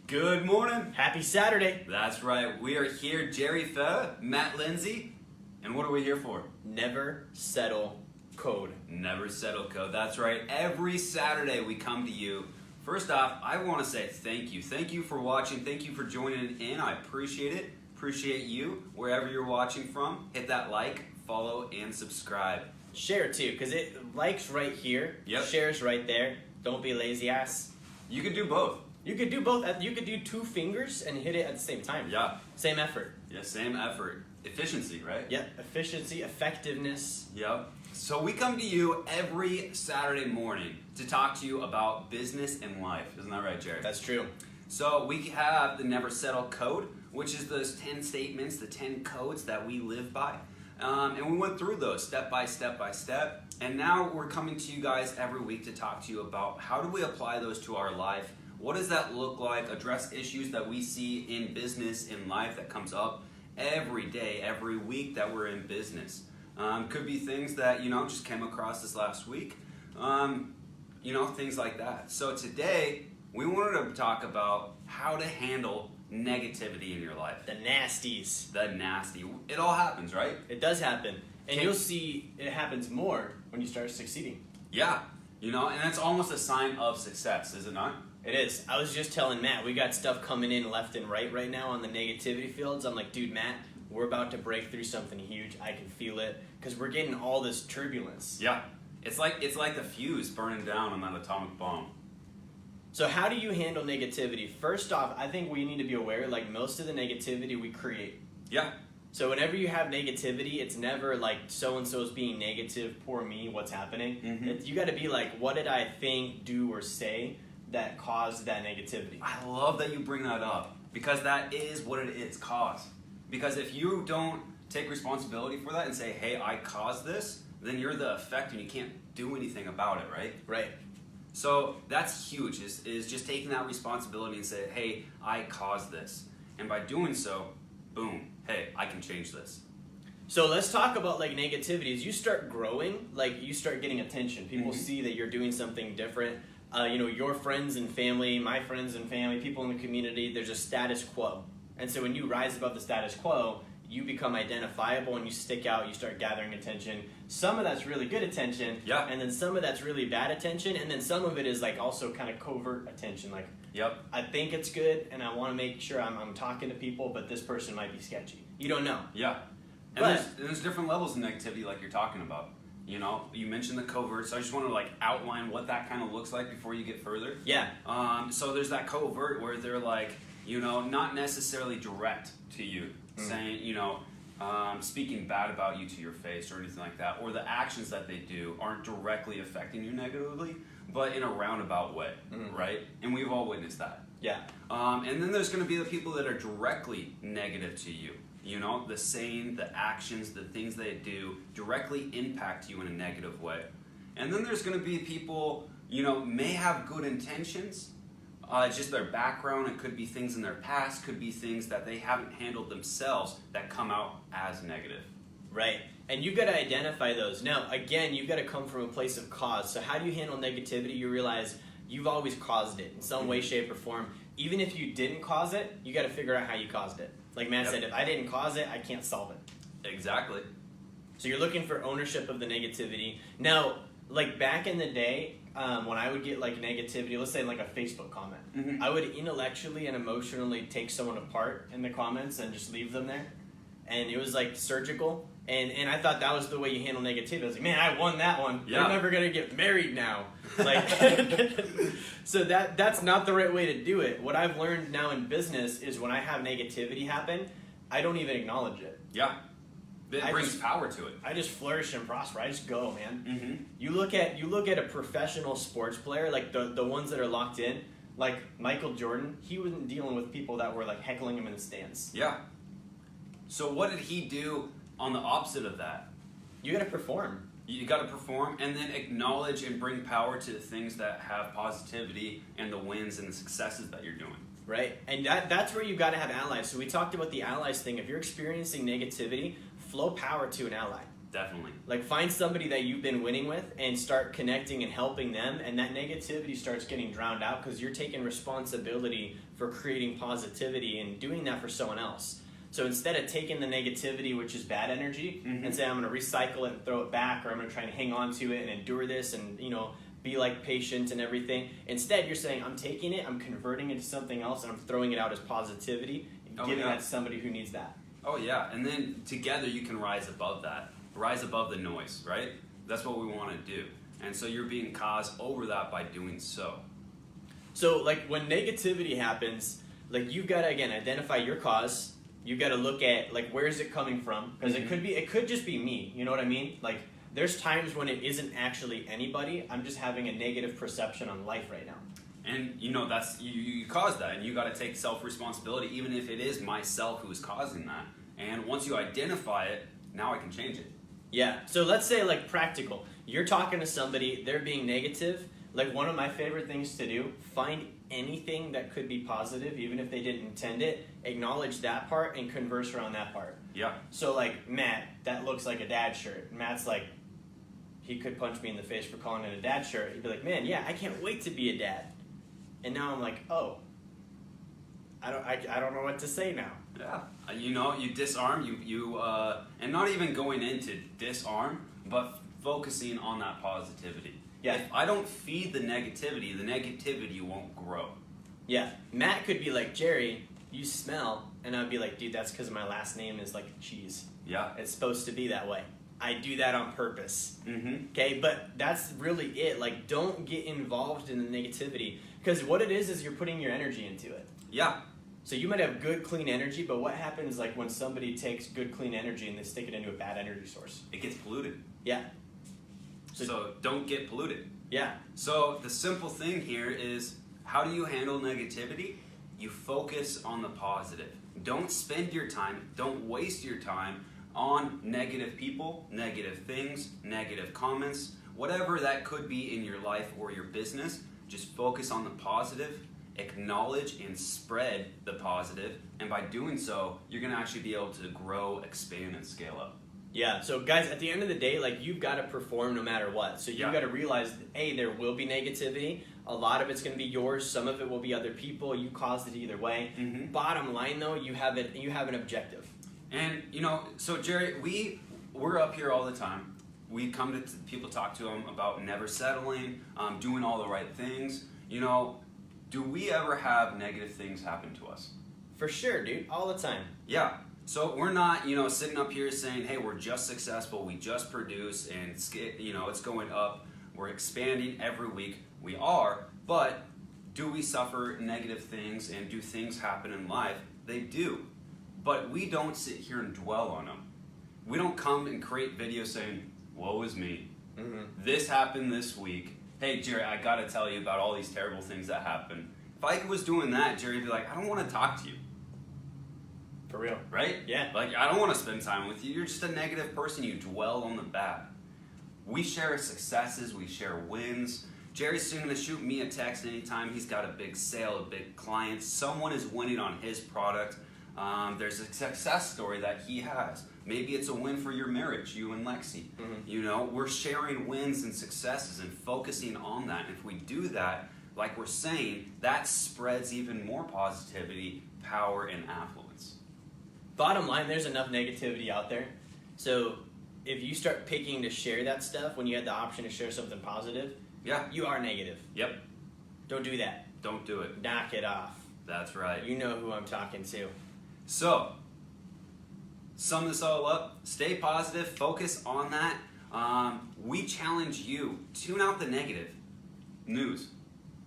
Good morning. Happy Saturday. That's right. We are here, Jerry Fetta, Matt Lindsay, and what are we here for? Never settle code. Never settle code. That's right. Every Saturday we come to you. First off, I want to say thank you. Thank you for watching. Thank you for joining in. I appreciate it. Appreciate you wherever you're watching from. Hit that like, follow, and subscribe. Share too, because it likes right here. Yep. Shares right there. Don't be lazy ass. You can do both. You could do both. You could do two fingers and hit it at the same time. Yeah. Same effort. Yeah, same effort. Efficiency, right? Yep. Efficiency, effectiveness. Yep. So we come to you every Saturday morning to talk to you about business and life. Isn't that right, Jared? That's true. So we have the Never Settle Code, which is those 10 statements, the 10 codes that we live by. And we went through those step by step by step. And now we're coming to you guys every week to talk to you about how do we apply those to our life. What does that look like? Address issues that we see in business, in life that comes up every day, every week that we're in business. Could be things that, just came across this last week. Things like that. So today, we wanted to talk about how to handle negativity in your life. The nasties. The nasty. It all happens, right? It does happen. And you'll see it happens more when you start succeeding. Yeah. And that's almost a sign of success, is it not? It is. I was just telling Matt, we got stuff coming in left and right now on the negativity fields. I'm like, dude, Matt, we're about to break through something huge. I can feel it because we're getting all this turbulence. Yeah. It's like the fuse burning down on that atomic bomb. So how do you handle negativity? First off, I think we need to be aware, like most of the negativity we create. Yeah. So whenever you have negativity, it's never like so-and-so's being negative, poor me, what's happening. Mm-hmm. You got to be like, what did I think, do, or say that caused that negativity? I love that you bring that up because that is what it is, cause. Because if you don't take responsibility for that and say, hey, I caused this, then you're the effect and you can't do anything about it, right? Right. So that's huge, is just taking that responsibility and say, hey, I caused this. And by doing so, boom, hey, I can change this. So let's talk about like negativity. As you start growing, like you start getting attention. People see that you're doing something different. Your friends and family, my friends and family, people in the community, there's a status quo. And so when you rise above the status quo, you become identifiable and you stick out, you start gathering attention. Some of that's really good attention, yeah. And then some of that's really bad attention, and then some of it is like also kind of covert attention. Like, yep. I think it's good and I want to make sure I'm talking to people, but this person might be sketchy. You don't know. Yeah. And there's different levels of negativity like you're talking about. You mentioned the covert, so I just want to outline what that kind of looks like before you get further. Yeah. So there's that covert where they're not necessarily direct to you, saying, speaking bad about you to your face or anything like that, or the actions that they do aren't directly affecting you negatively, but in a roundabout way, right? And we've all witnessed that. Yeah. And then there's going to be the people that are directly negative to you. The saying, the actions, the things they do directly impact you in a negative way. And then there's going to be people, may have good intentions. Just their background, it could be things in their past, could be things that they haven't handled themselves that come out as negative. Right. And you've got to identify those. Now, again, you've got to come from a place of cause. So how do you handle negativity? You realize you've always caused it in some way, shape, or form. Even if you didn't cause it, you got to figure out how you caused it. Like Matt said, if I didn't cause it, I can't solve it. Exactly. So you're looking for ownership of the negativity. Now, like back in the day, when I would get like negativity, let's say like a Facebook comment, I would intellectually and emotionally take someone apart in the comments and just leave them there. And it was like surgical. And I thought that was the way you handle negativity. I was like, man, I won that one. Yeah. They're never going to get married now. Like, so that's not the right way to do it. What I've learned now in business is when I have negativity happen, I don't even acknowledge it. Yeah. It brings power to it. I just flourish and prosper. I just go, man. You look at a professional sports player, like the ones that are locked in, like Michael Jordan. He wasn't dealing with people that were like heckling him in the stands. Yeah. So what did he do on the opposite of that? You got to perform. You got to perform and then acknowledge and bring power to the things that have positivity and the wins and the successes that you're doing. Right. And that's where you've got to have allies. So we talked about the allies thing. If you're experiencing negativity, flow power to an ally. Definitely. Like, find somebody that you've been winning with and start connecting and helping them, and that negativity starts getting drowned out because you're taking responsibility for creating positivity and doing that for someone else. So instead of taking the negativity, which is bad energy, and saying, I'm going to recycle it and throw it back, or I'm going to try and hang on to it and endure this and, you know, be like patient and everything. Instead, you're saying, I'm taking it, I'm converting it to something else, and I'm throwing it out as positivity and giving that to somebody who needs that. Oh, yeah. And then together you can rise above that. Rise above the noise, right? That's what we want to do. And so you're being caused over that by doing so. So, like, when negativity happens, like, you've got to, again, identify your cause. You've got to look at, like, where is it coming from? Because it could just be me. You know what I mean? Like, there's times when it isn't actually anybody. I'm just having a negative perception on life right now. And, you know, that's you caused that. And you got to take self-responsibility, even if it is myself who is causing that. And once you identify it, now I can change it. Yeah. So let's say, like, practical. You're talking to somebody, they're being negative. Like, one of my favorite things to do, find anything that could be positive, even if they didn't intend it, acknowledge that part and converse around that part. Yeah. So, like, Matt, that looks like a dad shirt. Matt's like, he could punch me in the face for calling it a dad shirt. He'd be like, man, yeah, I can't wait to be a dad. And now I'm like, oh, I don't know what to say now. Yeah. You know, you disarm, and not even going into disarm, but focusing on that positivity. Yeah. If I don't feed the negativity won't grow. Yeah. Matt could be like, Jerry, you smell. And I'd be like, dude, that's because my last name is like cheese. Yeah. It's supposed to be that way. I do that on purpose. Mm-hmm. Okay, but that's really it. Like, don't get involved in the negativity. Because what it is you're putting your energy into it. Yeah. So you might have good, clean energy, but what happens, like, when somebody takes good, clean energy and they stick it into a bad energy source? It gets polluted. Yeah. So don't get polluted. Yeah. So the simple thing here is, how do you handle negativity? You focus on the positive. Don't spend your time, don't waste your time on negative people, negative things, negative comments, whatever that could be in your life or your business. Just focus on the positive, acknowledge and spread the positive, and by doing so, you're going to actually be able to grow, expand, and scale up. Yeah, so guys, at the end of the day, like, you've got to perform no matter what. So you've got to realize, A, there will be negativity. A lot of it's going to be yours. Some of it will be other people. You caused it either way. Mm-hmm. Bottom line, though, you have an objective. And, you know, so Jerry, we're up here all the time. We come to people, talk to them about never settling, doing all the right things. You know, do we ever have negative things happen to us? For sure, dude. All the time. Yeah. So we're not, you know, sitting up here saying, hey, we're just successful, we just produce, and, you know, it's going up, we're expanding every week. We are, but do we suffer negative things and do things happen in life? They do. But we don't sit here and dwell on them. We don't come and create videos saying, woe is me. Mm-hmm. This happened this week. Hey, Jerry, I got to tell you about all these terrible things that happened. If I was doing that, Jerry would be like, I don't want to talk to you. For real. Right? Yeah. Like, I don't want to spend time with you. You're just a negative person. You dwell on the bad. We share successes. We share wins. Jerry's soon going to shoot me a text anytime he's got a big sale, a big client. Someone is winning on his product. There's a success story that he has. Maybe it's a win for your marriage, you and Lexi. Mm-hmm. You know, we're sharing wins and successes and focusing on that. And if we do that, like we're saying, that spreads even more positivity, power, and affluence. Bottom line, there's enough negativity out there. So if you start picking to share that stuff when you had the option to share something positive, you are negative. Yep. Don't do that. Don't do it. Knock it off. That's right. You know who I'm talking to. So, sum this all up. Stay positive. Focus on that. We challenge you. Tune out the negative news.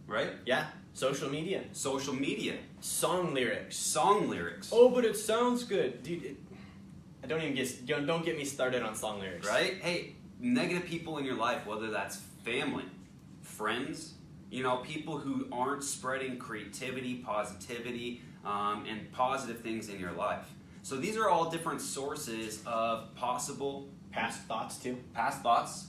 Right? Yeah. Social media. Social media. Song lyrics. Song lyrics. Oh, but it sounds good. Dude, don't get me started on song lyrics. Right? Hey, negative people in your life, whether that's family, friends, you know, people who aren't spreading creativity, positivity, and positive things in your life. So these are all different sources of possible past thoughts too. Past thoughts,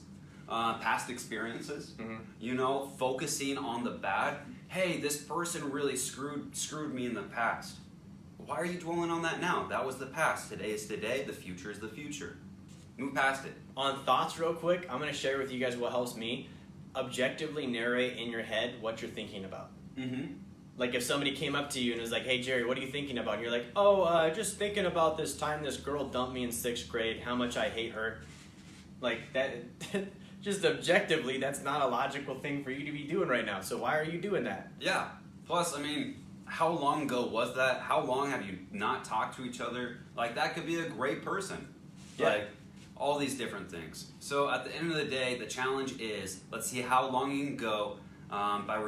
past experiences. Mm-hmm. You know, focusing on the bad. Hey, this person really screwed me in the past. Why are you dwelling on that now? That was the past. Today is today. The future is the future. Move past it. On thoughts, real quick, I'm going to share with you guys what helps me. Objectively narrate in your head what you're thinking about. Mm-hmm. Like if somebody came up to you and was like, hey, Jerry, what are you thinking about? And you're like, just thinking about this time this girl dumped me in 6th grade, how much I hate her. Like that, just objectively, that's not a logical thing for you to be doing right now. So why are you doing that? Yeah. Plus, I mean, how long ago was that? How long have you not talked to each other? Like, that could be a great person. Yeah. Like, all these different things. So at the end of the day, the challenge is, let's see how long you can go by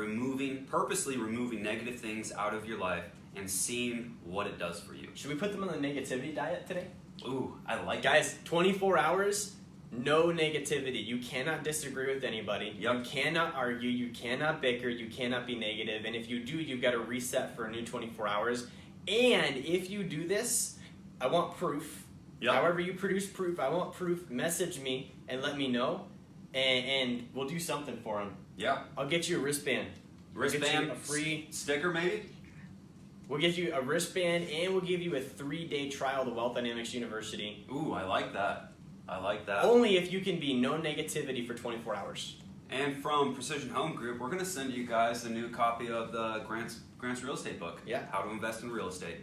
purposely removing negative things out of your life and seeing what it does for you. Should we put them on the negativity diet today? Ooh, I like it. Guys, 24 hours, no negativity. You cannot disagree with anybody. Yep. You cannot argue. You cannot bicker. You cannot be negative. And if you do, you've got to reset for a new 24 hours. And if you do this, I want proof. Yep. However you produce proof, I want proof. Message me and let me know. And we'll do something for them. Yeah. I'll get you a wristband. Wristband, a free sticker maybe? We'll get you a wristband and we'll give you a 3-day trial to Wealth Dynamics University. Ooh, I like that. I like that. Only if you can be no negativity for 24 hours. And from Precision Home Group, we're going to send you guys a new copy of the Grant's Real Estate book. Yeah. How to invest in real estate.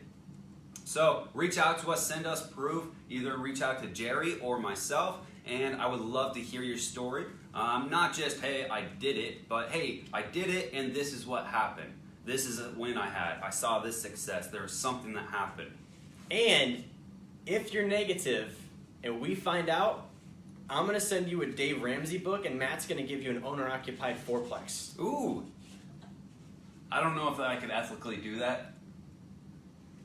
So reach out to us, send us proof. Either reach out to Jerry or myself, and I would love to hear your story. Not just, hey, I did it, but hey, I did it and this is what happened. This is a win I had. I saw this success. There was something that happened. And if you're negative and we find out, I'm going to send you a Dave Ramsey book and Matt's going to give you an owner-occupied fourplex. Ooh. I don't know if I could ethically do that.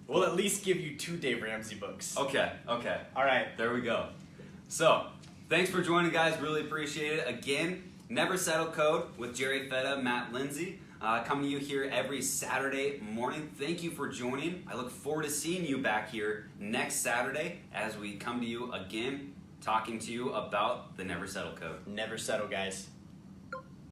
We'll at least give you 2 Dave Ramsey books. Okay. All right. There we go. So, thanks for joining, guys. Really appreciate it. Again, Never Settle Code with Jerry Fetta, Matt Lindsay. Coming to you here every Saturday morning. Thank you for joining. I look forward to seeing you back here next Saturday as we come to you again, talking to you about the Never Settle Code. Never settle, guys.